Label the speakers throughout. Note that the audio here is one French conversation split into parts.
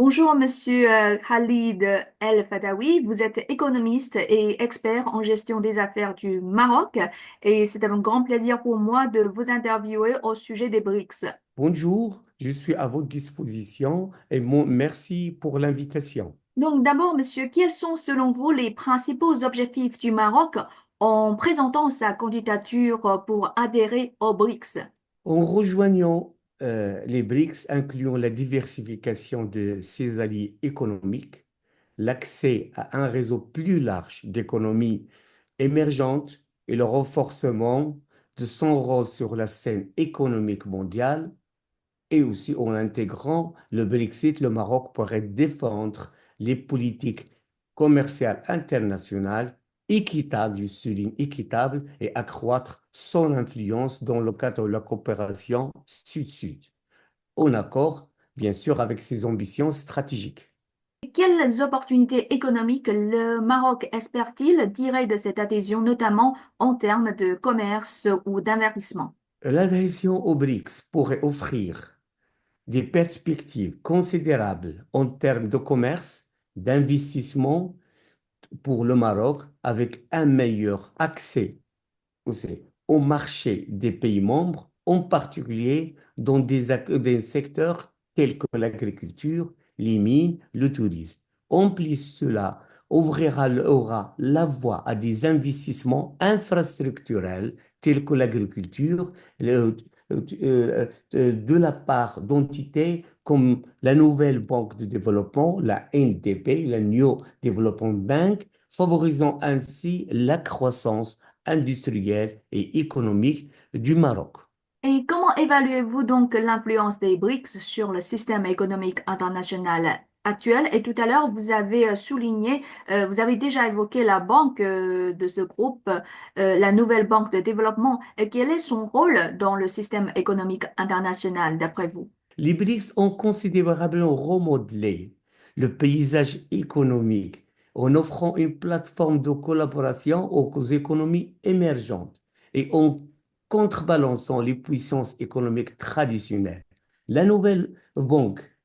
Speaker 1: Bonjour, monsieur Khalid El Fadawi. Vous êtes économiste et expert en gestion des affaires du Maroc et c'est un grand plaisir pour moi de vous interviewer au sujet des BRICS.
Speaker 2: Bonjour, je suis à votre disposition et merci pour l'invitation.
Speaker 1: Donc, d'abord, monsieur, quels sont selon vous les principaux objectifs du Maroc en présentant sa candidature pour adhérer aux BRICS?
Speaker 2: En rejoignant les BRICS, incluant la diversification de ses alliés économiques, l'accès à un réseau plus large d'économies émergentes et le renforcement de son rôle sur la scène économique mondiale, et aussi en intégrant le Brexit, le Maroc pourrait défendre les politiques commerciales internationales équitables, je souligne équitables, et accroître son influence dans le cadre de la coopération Sud-Sud, en accord, bien sûr, avec ses ambitions stratégiques.
Speaker 1: Quelles opportunités économiques le Maroc espère-t-il tirer de cette adhésion, notamment en termes de commerce ou d'investissement?
Speaker 2: L'adhésion aux BRICS pourrait offrir des perspectives considérables en termes de commerce, d'investissement pour le Maroc avec un meilleur accès aussi au marché des pays membres, en particulier dans des secteurs tels que l'agriculture, les mines, le tourisme. En plus, cela aura la voie à des investissements infrastructurels tels que l'agriculture, de la part d'entités comme la nouvelle banque de développement, la NDB, la New Development Bank, favorisant ainsi la croissance industrielle et économique du Maroc.
Speaker 1: Et comment évaluez-vous donc l'influence des BRICS sur le système économique international actuel? Et tout à l'heure, vous avez souligné, vous avez déjà évoqué la banque de ce groupe, la nouvelle banque de développement. Et quel est son rôle dans le système économique international, d'après vous?
Speaker 2: Les BRICS ont considérablement remodelé le paysage économique en offrant une plateforme de collaboration aux économies émergentes et en contrebalançant les puissances économiques traditionnelles. La nouvelle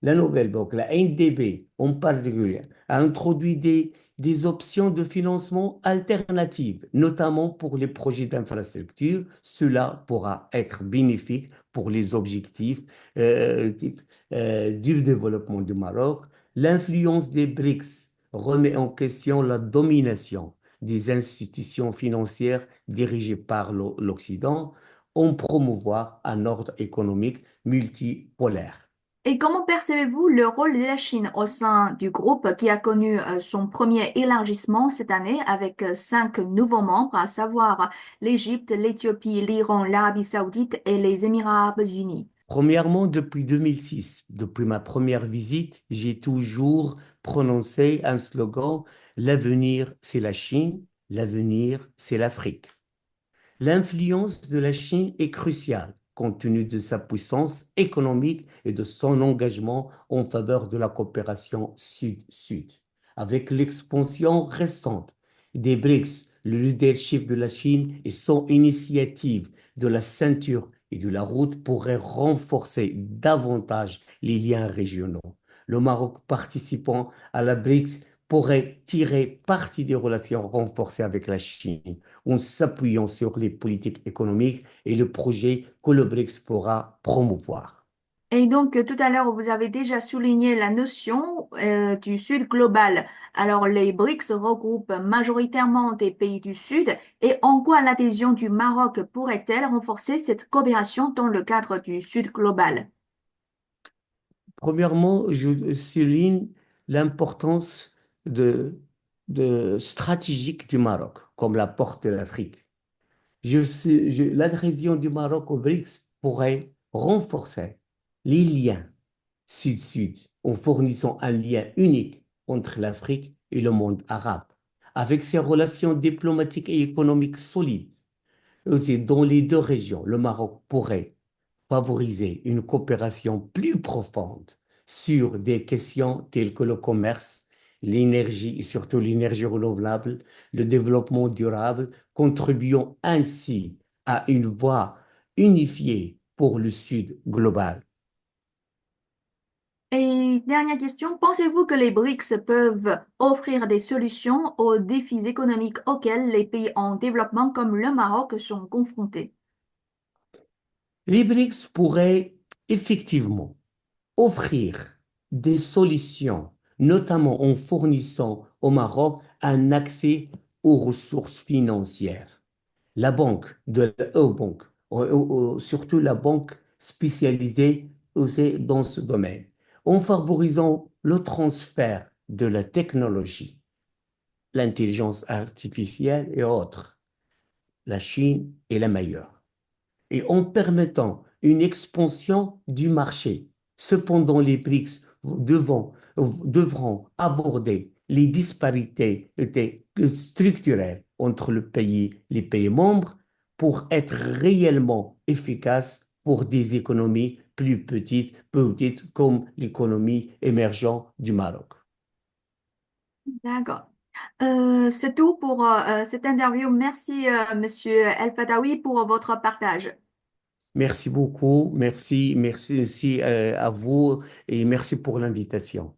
Speaker 2: la nouvelle banque, la NDB en particulier, a introduit des options de financement alternatives, notamment pour les projets d'infrastructure. Cela pourra être bénéfique pour les objectifs type, du développement du Maroc. L'influence des BRICS remet en question la domination des institutions financières dirigées par l'Occident, en promouvoir un ordre économique multipolaire.
Speaker 1: Et comment percevez-vous le rôle de la Chine au sein du groupe qui a connu son premier élargissement cette année avec 5 nouveaux membres, à savoir l'Égypte, l'Éthiopie, l'Iran, l'Arabie Saoudite et les Émirats Arabes Unis?
Speaker 2: Premièrement, depuis 2006, depuis ma première visite, j'ai toujours prononcé un slogan: l'avenir, c'est la Chine, l'avenir, c'est l'Afrique. L'influence de la Chine est cruciale compte tenu de sa puissance économique et de son engagement en faveur de la coopération Sud-Sud. Avec l'expansion récente des BRICS, le leadership de la Chine et son initiative de la ceinture et de la route pourraient renforcer davantage les liens régionaux. Le Maroc participant à la BRICS pourrait tirer parti des relations renforcées avec la Chine en s'appuyant sur les politiques économiques et le projet que le BRICS pourra promouvoir.
Speaker 1: Et donc, tout à l'heure, vous avez déjà souligné la notion du Sud global. Alors, les BRICS regroupent majoritairement des pays du Sud et en quoi l'adhésion du Maroc pourrait-elle renforcer cette coopération dans le cadre du Sud global?
Speaker 2: Premièrement, je souligne l'importance de, stratégique du Maroc comme la porte de l'Afrique. L'adhésion du Maroc au BRICS pourrait renforcer les liens Sud-Sud en fournissant un lien unique entre l'Afrique et le monde arabe. Avec ses relations diplomatiques et économiques solides, aussi dans les deux régions, le Maroc pourrait favoriser une coopération plus profonde sur des questions telles que le commerce, l'énergie et surtout l'énergie renouvelable, le développement durable, contribuant ainsi à une voie unifiée pour le Sud global.
Speaker 1: Et dernière question, pensez-vous que les BRICS peuvent offrir des solutions aux défis économiques auxquels les pays en développement comme le Maroc sont confrontés?
Speaker 2: Les BRICS pourraient effectivement offrir des solutions, notamment en fournissant au Maroc un accès aux ressources financières. La banque, banque, surtout la banque spécialisée aussi dans ce domaine, en favorisant le transfert de la technologie, l'intelligence artificielle et autres. La Chine est la meilleure et en permettant une expansion du marché. Cependant, les BRICS devront aborder les disparités structurelles entre les pays membres pour être réellement efficaces pour des économies plus petites comme l'économie émergente du Maroc.
Speaker 1: D'accord. C'est tout pour cette interview. Merci, Monsieur El Fadawi, pour votre partage.
Speaker 2: Merci beaucoup, merci aussi à vous et merci pour l'invitation.